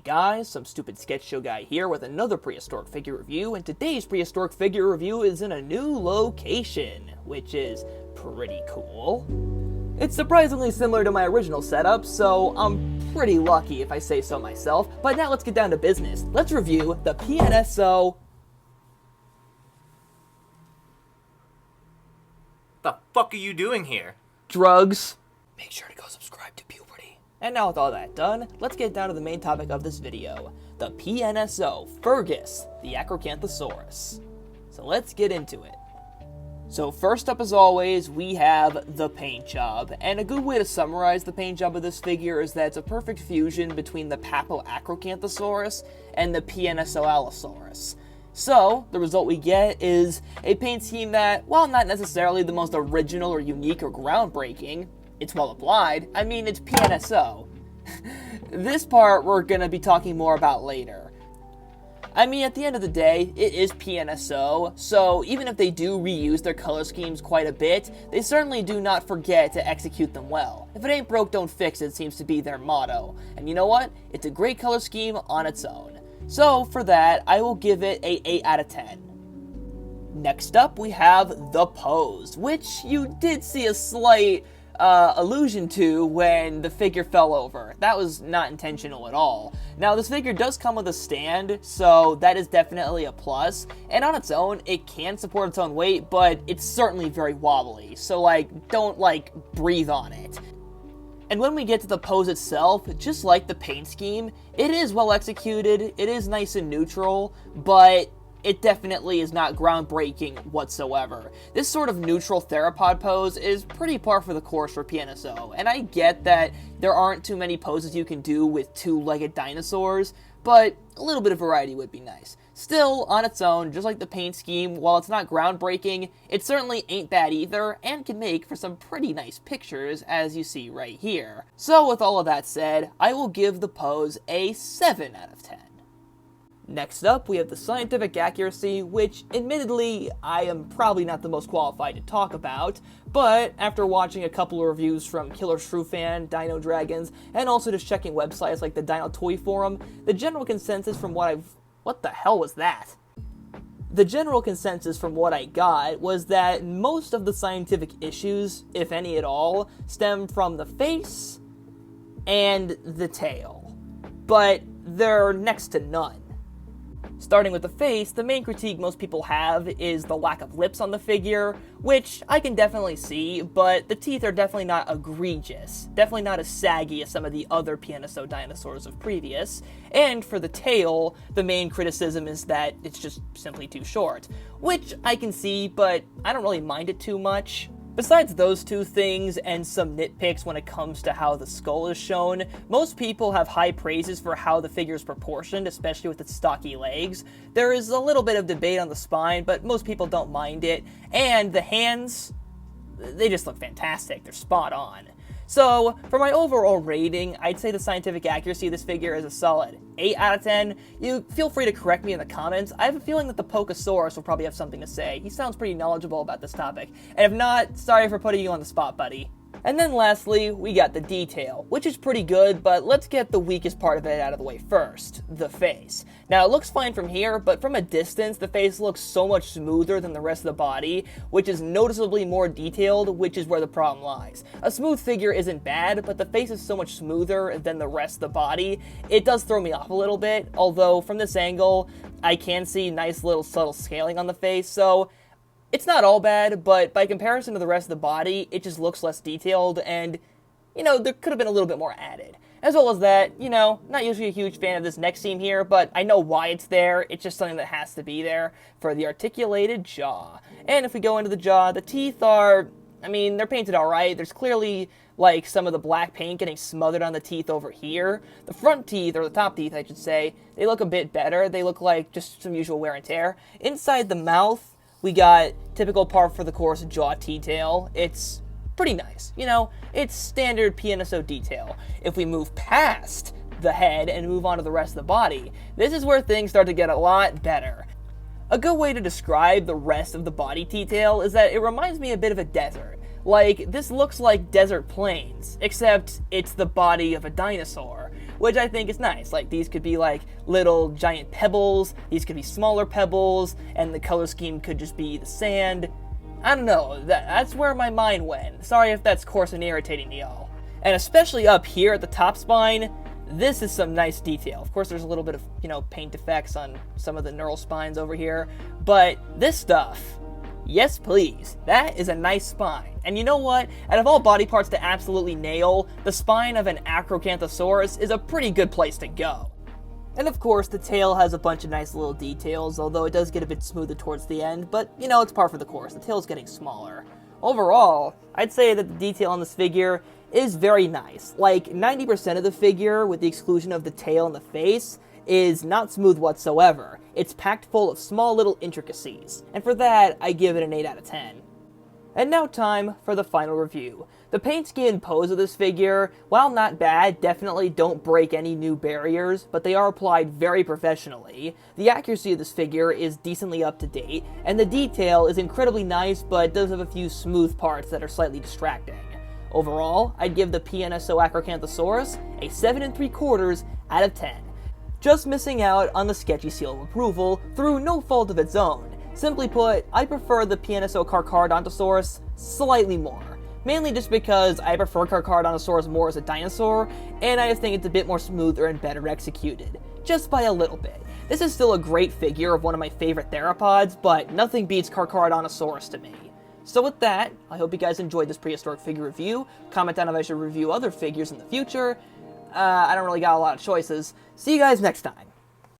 guys, some stupid sketch show guy here with another prehistoric figure review, and today's prehistoric figure review is in a new location, which is pretty cool. It's surprisingly similar to my original setup, so I'm pretty lucky if I say so myself, but now let's get down to business. Let's review the PNSO... The fuck are you doing here? Drugs. Make sure to go subscribe to Puberty. And now with all that done, let's get down to the main topic of this video, the PNSO Fergus The Acrocanthosaurus. So let's get into it. So first up, as always, we have the paint job, and a good way to summarize the paint job of this figure is that it's a perfect fusion between the Acrocanthosaurus and the PNSO Allosaurus. So, the result we get is a paint scheme that, while not necessarily the most original or unique or groundbreaking, it's well applied. I mean, it's PNSO. This part we're gonna be talking more about later. I mean, at the end of the day, it is PNSO, so even if they do reuse their color schemes quite a bit, they certainly do not forget to execute them well. If it ain't broke, don't fix it seems to be their motto. And you know what? It's a great color scheme on its own. So, for that, I will give it a 8 out of 10. Next up, we have the pose, which you did see a slight allusion to when the figure fell over. That was not intentional at all. Now, this figure does come with a stand, so that is definitely a plus. And on its own, it can support its own weight, but it's certainly very wobbly. So, don't, breathe on it. And when we get to the pose itself, just like the paint scheme, it is well executed, it is nice and neutral, but it definitely is not groundbreaking whatsoever. This sort of neutral theropod pose is pretty par for the course for PNSO, and I get that there aren't too many poses you can do with two-legged dinosaurs, but a little bit of variety would be nice. Still, on its own, just like the paint scheme, while it's not groundbreaking, it certainly ain't bad either, and can make for some pretty nice pictures, as you see right here. So with all of that said, I will give the pose a 7 out of 10. Next up, we have the scientific accuracy, which, admittedly, I am probably not the most qualified to talk about, but after watching a couple of reviews from Killer Shrew Fan, Dino Dragons, and also just checking websites like the Dino Toy Forum, the general consensus from what the hell was that? The general consensus from what I got was that most of the scientific issues, if any at all, stem from the face and the tail, but they're next to none. Starting with the face, the main critique most people have is the lack of lips on the figure, which I can definitely see, but the teeth are definitely not egregious, definitely not as saggy as some of the other PNSO dinosaurs of previous, and for the tail, the main criticism is that it's just simply too short, which I can see, but I don't really mind it too much. Besides those two things and some nitpicks when it comes to how the skull is shown, most people have high praises for how the figure is proportioned, especially with its stocky legs. There is a little bit of debate on the spine, but most people don't mind it. And the hands, they just look fantastic. They're spot on. So, for my overall rating, I'd say the scientific accuracy of this figure is a solid 8 out of 10. You feel free to correct me in the comments. I have a feeling that the Pokesaurus will probably have something to say. He sounds pretty knowledgeable about this topic. And if not, sorry for putting you on the spot, buddy. And then lastly, we got the detail, which is pretty good, but let's get the weakest part of it out of the way first, the face. Now, it looks fine from here, but from a distance, the face looks so much smoother than the rest of the body, which is noticeably more detailed, which is where the problem lies. A smooth figure isn't bad, but the face is so much smoother than the rest of the body, it does throw me off a little bit, although from this angle, I can see nice little subtle scaling on the face, so it's not all bad, but by comparison to the rest of the body, it just looks less detailed, and, there could have been a little bit more added. As well as that, not usually a huge fan of this neck seam here, but I know why it's there. It's just something that has to be there for the articulated jaw. And if we go into the jaw, the teeth are, they're painted alright. There's clearly, some of the black paint getting smothered on the teeth over here. The front teeth, or the top teeth, I should say, they look a bit better. They look like just some usual wear and tear. Inside the mouth, we got typical par for the course jaw detail. It's pretty nice, it's standard PNSO detail. If we move past the head and move on to the rest of the body, this is where things start to get a lot better. A good way to describe the rest of the body detail is that it reminds me a bit of a desert. Like, this looks like desert plains, except it's the body of a dinosaur, which I think is nice. Like, these could be like little giant pebbles, these could be smaller pebbles, and the color scheme could just be the sand. I don't know, that's where my mind went. Sorry if that's coarse and irritating to y'all. And especially up here at the top spine, this is some nice detail. Of course, there's a little bit of, paint effects on some of the neural spines over here, but this stuff, yes please, that is a nice spine. And you know what? Out of all body parts to absolutely nail, the spine of an Acrocanthosaurus is a pretty good place to go. And of course, the tail has a bunch of nice little details, although it does get a bit smoother towards the end, but it's par for the course. The tail's getting smaller. Overall, I'd say that the detail on this figure is very nice. Like, 90% of the figure, with the exclusion of the tail and the face, is not smooth whatsoever. It's packed full of small little intricacies, and for that, I give it an 8 out of 10. And now time for the final review. The paint scheme and pose of this figure, while not bad, definitely don't break any new barriers, but they are applied very professionally. The accuracy of this figure is decently up to date, and the detail is incredibly nice, but does have a few smooth parts that are slightly distracting. Overall, I'd give the PNSO Acrocanthosaurus a 7 3/4 out of 10. Just missing out on the sketchy seal of approval through no fault of its own. Simply put, I prefer the PNSO Carcharodontosaurus slightly more. Mainly just because I prefer Carcharodontosaurus more as a dinosaur, and I just think it's a bit more smoother and better executed. Just by a little bit. This is still a great figure of one of my favorite theropods, but nothing beats Carcharodontosaurus to me. So with that, I hope you guys enjoyed this prehistoric figure review. Comment down if I should review other figures in the future. I don't really got a lot of choices. See you guys next time.